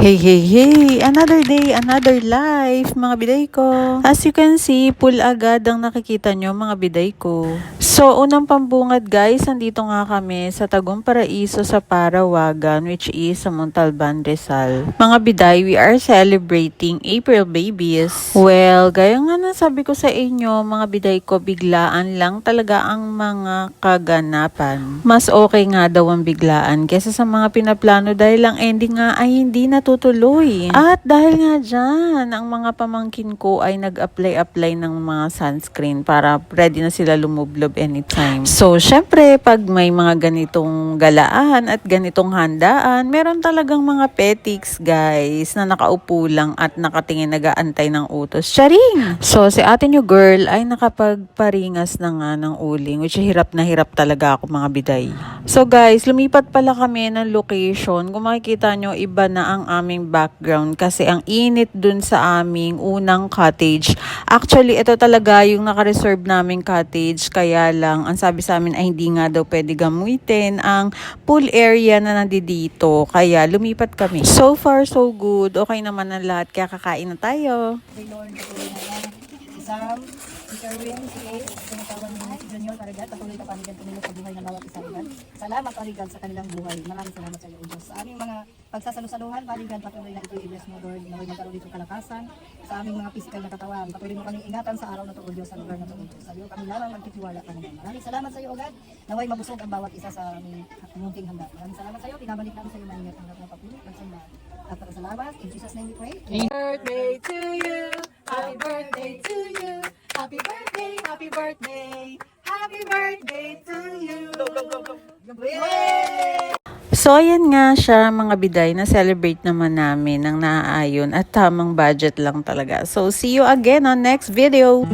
Hey, hey, hey! Another day, another life, mga biday ko. As you can see, full agad ang nakikita nyo, mga biday ko. So, unang pambungad guys, nandito nga kami sa Tagum Paraiso sa Parawagan, which is sa Montalban, Rizal. Mga biday, we are celebrating April babies. Well, gaya nga na sabi ko sa inyo, mga biday ko, biglaan lang talaga ang mga kaganapan. Mas okay nga daw ang biglaan kesa sa mga pinaplano dahil ang ending nga ay hindi natutuloy. At dahil nga dyan, ang mga pamangkin ko ay nag-apply ng mga sunscreen para ready na sila lumublob anytime. So, syempre, pag may mga ganitong galaan at ganitong handaan, meron talagang mga petics, guys, na nakaupo lang at nakatingin nag-aantay ng utos. Charing! So, si ate nyo girl ay nakapagparingas na nga ng uling, which hirap na hirap talaga ako, mga biday. So, guys, lumipat pala kami ng location. Kung makikita nyo, iba na ang aming background kasi ang init dun sa aming unang cottage. Actually, ito talaga yung naka-reserve naming cottage. Kaya lang, ang sabi sa amin ay hindi nga daw pwede gamitin ang pool area na nandito. Kaya lumipat kami. So far, so good. Okay naman ang lahat. Kaya kakain na tayo. Sam, si Kerwin, si Ace, sinatawag ni si Junior, Parigan, patuloy na panigan tumulong sa buhay ng bawat isa Parigan. Salamat Parigan sa kanilang buhay. Maraming salamat sa iyo, O Diyos. Sa aming mga pagsasalusaluhan, Parigan, patuloy na ito i-bless mo, Lord. Naway magkaroon dito kalakasan sa aming mga physical na katawan. Patuloy mo kaming ingatan sa araw na ito, O Diyos, sa lugar na ito, O Diyos. Sa iyo kami lamang magtitiwala Panginoon. Maraming salamat sa iyo, O God. Naway mabusog ang bawat isa sa aming munting handa. Maraming salamat sa iyo. Pinabalik namin sa iyo maingat ang lahat ng papuli. Pagsambahan. At salamat. In Jesus' name we pray. Happy birthday to you. Happy birthday to you. Happy birthday, happy birthday. Happy birthday to you. Yay! So, ayan nga siya, mga biday, na celebrate naman namin ng naaayon at tamang budget lang talaga. So, see you again on next video.